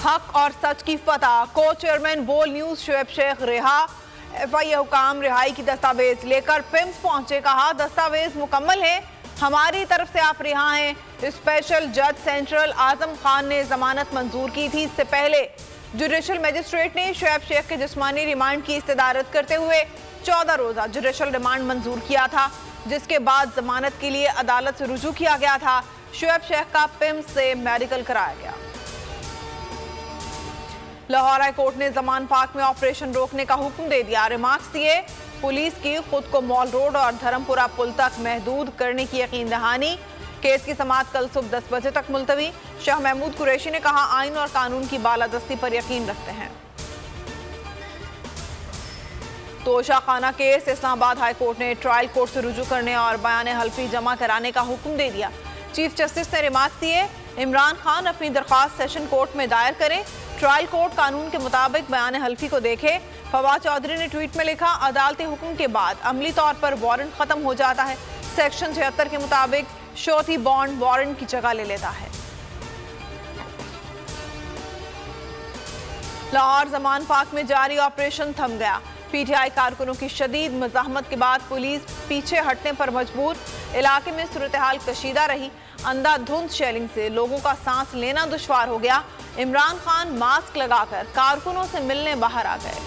हक और सच की फतह। को चेयरमैन बोल न्यूज शुएब शेख रिहा। FIA हुकाम रिहाई की दस्तावेज लेकर पिम्स पहुंचे, कहा दस्तावेज मुकम्मल है, हमारी तरफ से आप रिहा हैं। स्पेशल जज सेंट्रल आजम खान ने जमानत मंजूर की थी। इससे पहले जुडिशल मजिस्ट्रेट ने शुएब शेख के जिस्मानी रिमांड की इस्तदारत करते हुए 14 रोजा जुडिशल रिमांड मंजूर किया था, जिसके बाद जमानत के लिए अदालत से रुजू किया गया था। शुएब शेख का पिम्स से मेडिकल कराया गया। लाहौर हाई कोर्ट ने जमान पार्क में ऑपरेशन रोकने का हुक्म दे दिया। रिमार्क्स दिए, पुलिस की खुद को मॉल रोड और धर्मपुरा पुल तक महदूद करने की यकीन दहानी। केस की समाअत कल सुबह 10 बजे तक मुलतवी। शाह महमूद कुरैशी ने कहा, आइन और कानून की बालादस्ती पर यकीन रखते हैं। तोशा खाना केस इस्लामाबाद हाई कोर्ट ने ट्रायल कोर्ट से रुजू करने और बयान हल्फी जमा कराने का हुक्म दे दिया। चीफ जस्टिस ने रिमार्क्स दिए, इमरान खान अपनी दरख्वास्त सेशन कोर्ट में दायर करें, ट्रायल कोर्ट कानून के मुताबिक बयान हल्फी को देखे। फवाद चौधरी ने ट्वीट में लिखा, अदालती हुक्म के बाद अमली तौर पर वारंट खत्म हो जाता है। सेक्शन 76 के मुताबिक शोती बॉन्ड वारंट की जगह ले लेता है। लाहौर जमान पार्क में जारी ऑपरेशन थम गया। PTI कारकुनों की शदीद मज़ाहमत के बाद पुलिस पीछे हटने पर मजबूर। इलाके में सूरत हाल कशीदा रही। अंधाधुंध शेलिंग से लोगों का सांस लेना दुश्वार हो गया। इमरान खान मास्क लगाकर कारकुनों से मिलने बाहर आ गए।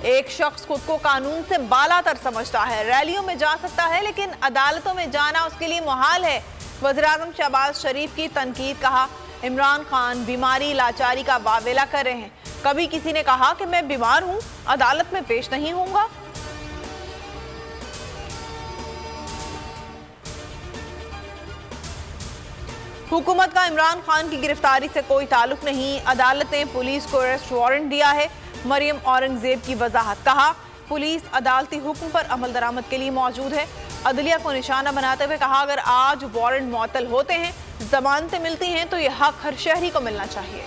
एक शख्स खुद को कानून से बालातर समझता है, रैलियों में जा सकता है लेकिन अदालतों में जाना उसके लिए मुहाल है। वज़ीर-ए-आज़म शहबाज शरीफ की तनकीद, कहा इमरान खान बीमारी लाचारी का वावेला कर रहे हैं। कभी किसी ने कहा कि मैं बीमार हूं, अदालत में पेश नहीं होऊंगा। हुकूमत का इमरान खान की गिरफ्तारी से कोई ताल्लुक नहीं। अदालत ने पुलिस को अरेस्ट वारंट दिया है। मरियम औरंगजेब की वजाहत, कहा पुलिस अदालती हुक्म पर अमल दरामद के लिए मौजूद है। अदलिया को निशाना बनाते हुए कहा, अगर आज वारंट मुअत्तल होते हैं, जमानतें मिलती हैं तो यह हक हर शहरी को मिलना चाहिए।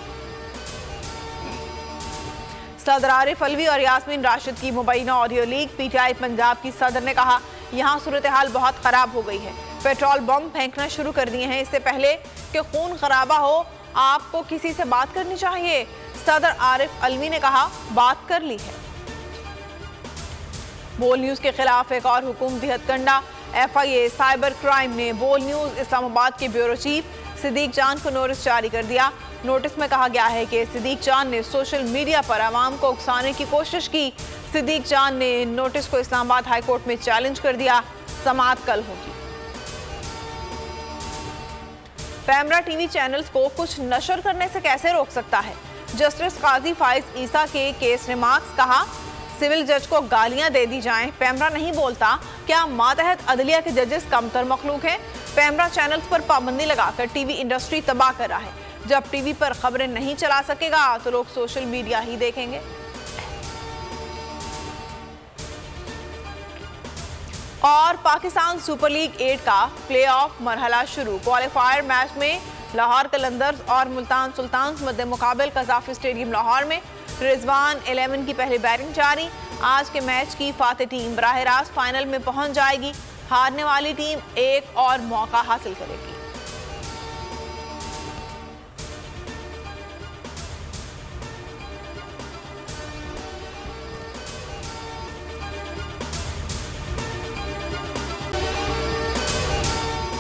सदर आरिफ अलवी और यास्मीन राशिद की मुबैना ऑडियो लीक। PTI पंजाब की सदर ने कहा, यहाँ सूरत हाल बहुत खराब हो गई है, पेट्रोल बम फेंकना शुरू कर दिए हैं। इससे पहले कि खून खराबा हो, आपको किसी से बात करनी चाहिए। सदर आरिफ अलवी ने कहा, बात कर ली है। बोल न्यूज के खिलाफ एक और हुकूमती हथकंडा। FIA साइबर क्राइम ने बोल न्यूज इस्लामाबाद के ब्यूरो चीफ सिद्दीक जान को नोटिस जारी कर दिया। नोटिस में कहा गया है कि सिद्दीक जान ने सोशल मीडिया पर आवाम को उकसाने की कोशिश की। सिद्दीक जान ने नोटिस को इस्लामाबाद हाई कोर्ट में चैलेंज कर दिया। समाअत कल होगी। पैमरा TV चैनल्स को कुछ नशर करने से कैसे रोक सकता है? जस्टिस काजी फाइज ईसा के केस रिमार्क्स, कहा सिविल जज को गालियां दे दी जाएं, पैमरा नहीं बोलता। क्या मातहत अदलिया के जजेस कमतर मखलूक हैं? पैमरा चैनल्स पर पाबंदी लगाकर टीवी इंडस्ट्री तबाह कर रहा है। जब टीवी पर खबरें नहीं चला सकेगा तो लोग सोशल मीडिया ही देखेंगे। और पाकिस्तान सुपर लीग 8 का प्ले ऑफ मरहला शुरू। क्वालिफायर मैच में लाहौर कलंदर्स और मुल्तान सुल्तान्स मध्य मुकाबल कजाफी स्टेडियम लाहौर में। रिजवान 11 की पहली बैटिंग जारी। आज के मैच की फातेह टीम बराह रास्त फाइनल में पहुंच जाएगी। हारने वाली टीम एक और मौका हासिल करेगी।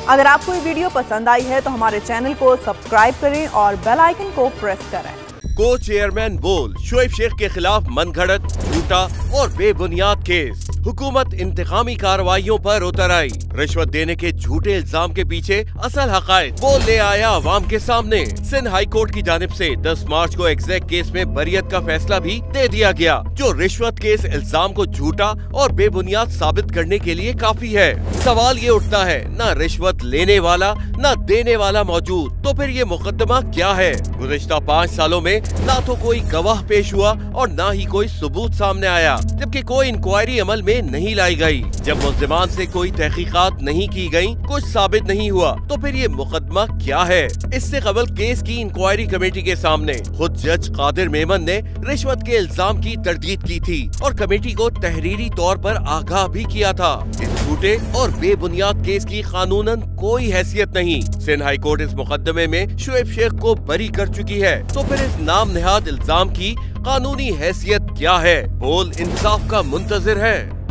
अगर आपको ये वीडियो पसंद आई है तो हमारे चैनल को सब्सक्राइब करें और बेल आइकन को प्रेस करें। को चेयरमैन बोल शुएब शेख के खिलाफ मनगढ़ंत, झूठा और बेबुनियाद केस। हुकूमत इंतकामी कार्रवाइयों पर उतर आई। रिश्वत देने के झूठे इल्जाम के पीछे असल हकायक वो ले आया अवाम के सामने। सिंध हाई कोर्ट की जानिब से 10 मार्च को एग्जैक्ट केस में बरियत का फैसला भी दे दिया गया, जो रिश्वत के इस इल्जाम को झूठा और बेबुनियाद साबित करने के लिए काफी है। सवाल ये उठता है, न रिश्वत लेने वाला न देने वाला मौजूद, तो फिर ये मुकदमा क्या है? गुज़िश्ता 5 सालों में ना तो कोई गवाह पेश हुआ और ना ही कोई सबूत सामने आया, जबकि कोई इंक्वायरी अमल में में नहीं लाई गई। जब मुल्जिमान से कोई तहकीकात नहीं की गई, कुछ साबित नहीं हुआ, तो फिर ये मुकदमा क्या है? इससे कबल केस की इंक्वायरी कमेटी के सामने खुद जज कादिर मेमन ने रिश्वत के इल्जाम की तरदीद की थी और कमेटी को तहरीरी तौर पर आगाह भी किया था। इस झूठे और बेबुनियाद केस की कानूनन कोई हैसियत नहीं। सिंध हाई कोर्ट इस मुकदमे में शुएब शेख को बरी कर चुकी है, तो फिर इस नाम नेहाद इल्जाम की कानूनी हैसियत क्या है? बोल इंसाफ का मुंतजिर है।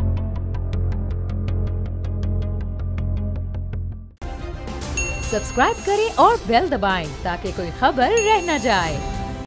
सब्सक्राइब करें और बेल दबाएं ताकि कोई खबर रह न जाए।